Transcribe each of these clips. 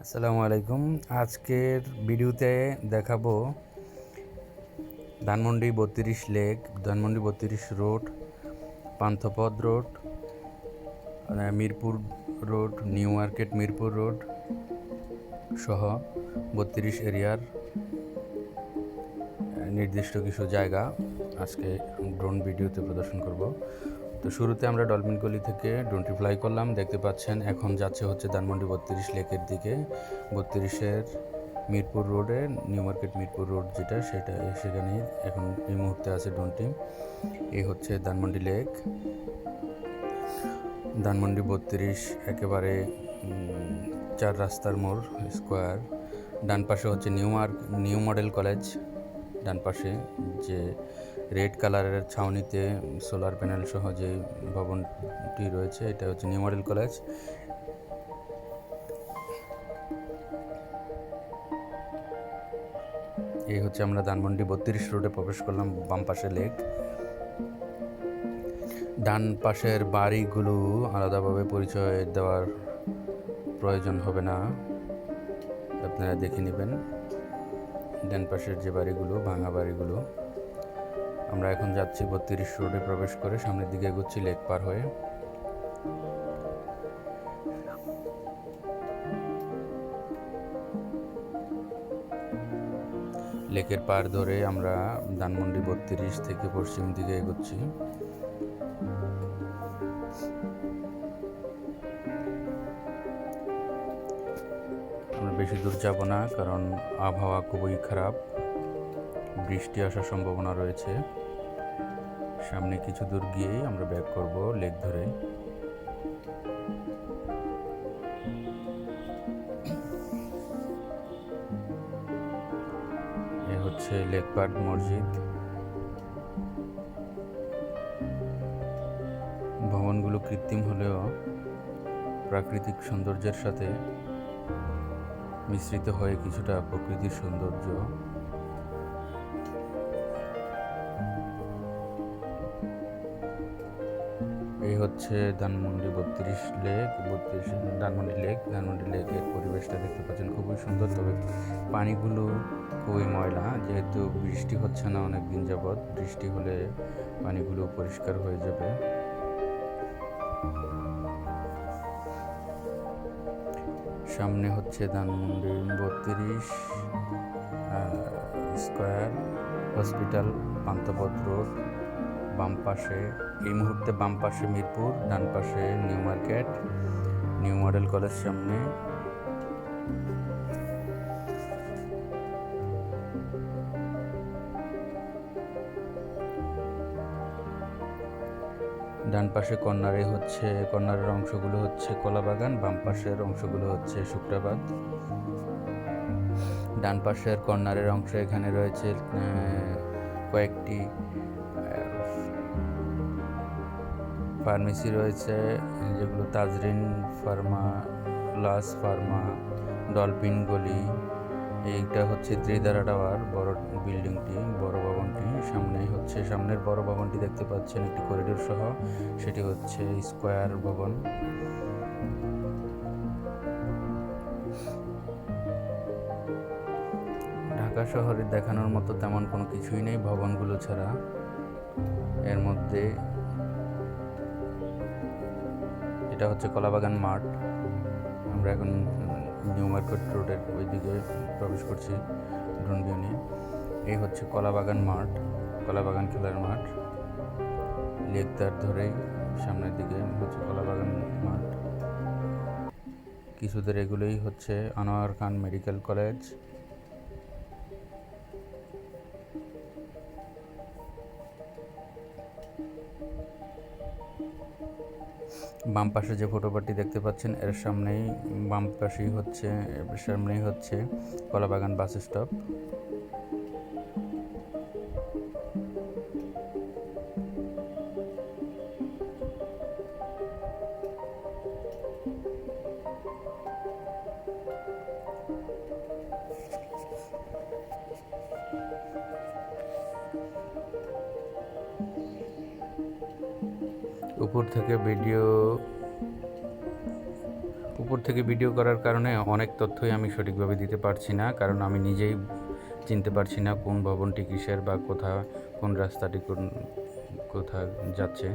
আসসালামু আলাইকুম। আজকের ভিডিওতে দেখাবো Dhanmondi 32 lake, Dhanmondi 32 road, Panthapath road, Mirpur road, new market Mirpur road সহ 32 এরিয়ার নির্দিষ্ট কিছু জায়গা আজকে ড্রোন ভিডিওতে প্রদর্শন করব। তো শুরুতে আমরা ডলফিন গলি থেকে ড্রোনটি ফ্লাই করলাম। দেখতে পাচ্ছেন এখন যাচ্ছে হচ্ছে ধানমন্ডি 32 লেকের দিকে। 32-এর মিরপুর রোডে, নিউ মার্কেট মিরপুর রোড যেটা, সেখানে এখন এই মুহূর্তে আছে ড্রোনটি। এই হচ্ছে ধানমন্ডি লেক, ধানমন্ডি 32 একেবারে 4 রাস্তার মোড় স্কোয়ার। ডান পাশে হচ্ছে নিউ মডেল কলেজ, ডান পাশে যে রেড কালারের ছাউনিতে সোলার প্যানেল সহ যে ভবনটি রয়েছে এটা হচ্ছে নিউ মডেল কলেজ। এই হচ্ছে আমরা ধানমন্ডি 32 রোডে প্রবেশ করলাম। বাম পাশে লেক, ডান পাশের বাড়িগুলো আলাদাভাবে পরিচয় দেওয়ার প্রয়োজন হবে না, আপনারা দেখে নেবেন। ডান পাশের যে বাড়িগুলো, ভাঙা বাড়িগুলো। আমরা এখন যাচ্ছি 32 রোডে প্রবেশ করে সামনের দিকে এগোচ্ছি লেক পার হয়ে। লেকের পার ধরে আমরা ধানমন্ডি 32 থেকে পশ্চিম দিকে এগোচ্ছি। আমরা বেশি দূর যাব না, কারণ আবহাওয়া খুবই খারাপ, বৃষ্টি আসার সম্ভাবনা রয়েছে। সামনে কিছু দূর গিয়েই আমরা ব্যাক করব লেক ধরে। এ হচ্ছে লেকপাড় মসজিদ। ভবনগুলো কৃত্রিম হলেও প্রাকৃতিক সৌন্দর্যের সাথে মিশ্রিত হয়ে কিছুটা প্রকৃতির সৌন্দর্য। এই হচ্ছে ধানমন্ডি 32 লেক, ধানমন্ডি লেকের পরিবেশটা দেখতে পাচ্ছেন খুবই সুন্দর। তবে পানিগুলো খুবই ময়লা, যেহেতু বৃষ্টি হচ্ছে না অনেক দিন যাবৎ। বৃষ্টি হলে পানিগুলো পরিষ্কার হয়ে যাবে। সামনে হচ্ছে Dhanmondi 32 square hospital, Panthapath road. বাম পাশে, এই মুহূর্তে বাম পাশে মিরপুর, ডান পাশে new market, new model college সামনে। ডান পাশে কর্নারের অংশগুলো হচ্ছে কলাবাগান, বাম পাশের অংশগুলো হচ্ছে শুক্রাবাদ। ডান পাশের কর্নারের অংশে এখানে রয়েছে কয়েকটি ফার্মেসি রয়েছে, যেগুলো তাজরিন ফার্মা, লাস ফার্মা, ডলফিন গলি। এইটা হচ্ছে ত্রিধারা টাওয়ার, বড় বিল্ডিংটি, বড় ভবনটি। সামনের বড় ভবনটি দেখতে পাচ্ছেন একটি করিডোর সহ, সেটি হচ্ছে স্কোয়ার ভবন। ঢাকা শহরে দেখানোর মতো তেমন কোনো কিছুই নেই ভবনগুলো ছাড়া। এর মধ্যে এটা হচ্ছে কলাবাগান মাঠ। আমরা এখন নিউ মার্কেট রোডের ওই দিকে প্রবেশ করছি ড্রোন ভিউ নিয়ে। এই হচ্ছে কলাবাগান মাঠ, কলাবাগান খেলার মাঠ। লেক তার ধরেই সামনের দিকে হচ্ছে কলাবাগান মাঠ। কিছুদের এগুলোই হচ্ছে আনোয়ার খান মেডিকেল কলেজ। বাম পাশে যে ফুটওভারটি দেখতে পাচ্ছেন এর সামনেই হচ্ছে কলাবাগান বাস স্টপ। উপর থেকে ভিডিও করার কারণে অনেক তথ্যই আমি সঠিকভাবে দিতে পারছি না, কারণ আমি নিজেই চিনতে পারছি না কোন ভবনটি কিসের বা কোন রাস্তাটি কোথা যাচ্ছে।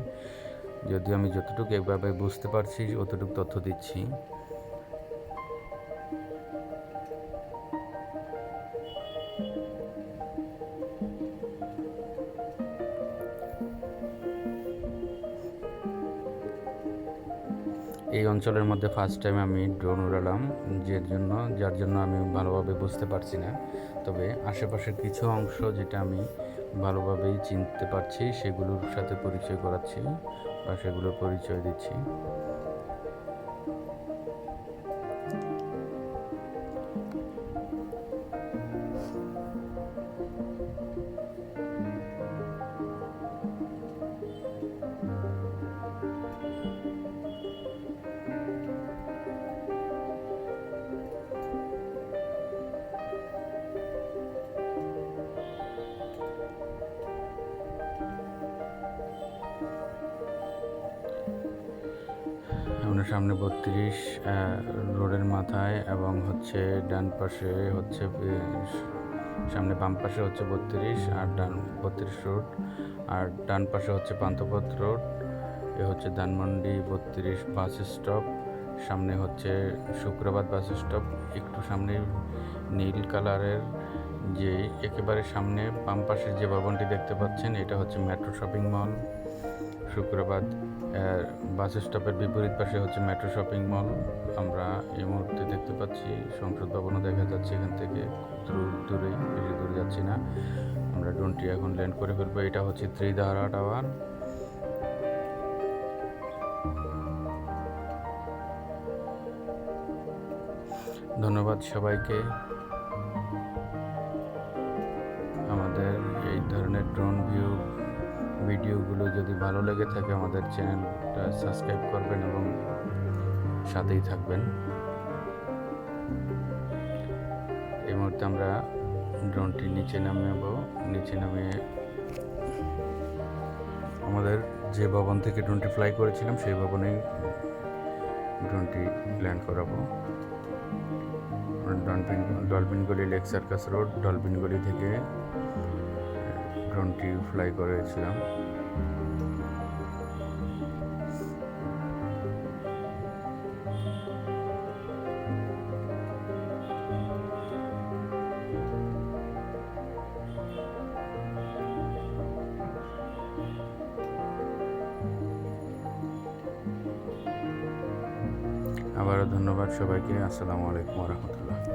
যদিও আমি যতটুকু এভাবে বুঝতে পারছি অতটুকু তথ্য দিচ্ছি। এই অঞ্চলের মধ্যে ফার্স্ট টাইম আমি ড্রোন উড়ালাম, যার জন্য আমি ভালোভাবে বুঝতে পারছি না। তবে আশেপাশের কিছু অংশ যেটা আমি ভালোভাবেই চিনতে পারছি সেগুলোর সাথে পরিচয় করাচ্ছি বা সেগুলোর পরিচয় দিচ্ছি। আমরা সামনে 32 রোডের মাথায়, এবং হচ্ছে ডান পাশে হচ্ছে সামনে বাম পাশে হচ্ছে 32 আর 32 রোড, আর ডান পাশে হচ্ছে পান্থপথ রোড। এ হচ্ছে ধানমন্ডি 32 বাস স্টপ। সামনে হচ্ছে শুক্রবাদ বাস স্টপ। একটু সামনে নীল কালারের যে একেবারে সামনে বাম পাশে যে ভবনটি দেখতে পাচ্ছেন এটা হচ্ছে মেট্রো শপিং মল। শুক্রবাদ বাস স্টপের বিপরীত পাশে হচ্ছে মেট্রো শপিং মল। আমরা এই মুহূর্তে দেখতে পাচ্ছি সংসদ ভবনও দেখা যাচ্ছে এখান থেকে, দূরেই, বেশি দূরে যাচ্ছি না। আমরা ড্রোনটি এখন ল্যান্ড করে ফেলবো। এটা হচ্ছে ত্রিধারা টাওয়ার। ধন্যবাদ সবাইকে। আমাদের এই ধরনের ড্রোন ভিডিওগুলো যদি ভালো লেগে থাকে আমাদের চ্যানেলটা সাবস্ক্রাইব করবেন এবং সাথেই থাকবেন। এই মুহূর্তে আমরা ড্রোনটি নিচে নামিয়ে আমাদের যে ভবন থেকে ড্রোনটি ফ্লাই করেছিলাম সেই ভবনেই ড্রোনটি ল্যান্ড করাবো। ডলফিন গলি লেক সার্কাস রোড, ডলফিন গলি থেকে ড্রোনটি ফ্লাই করেছিলাম। আবারও ধন্যবাদ সবাইকে। আসসালামু আলাইকুম ওয়া রাহমাতুল্লাহ।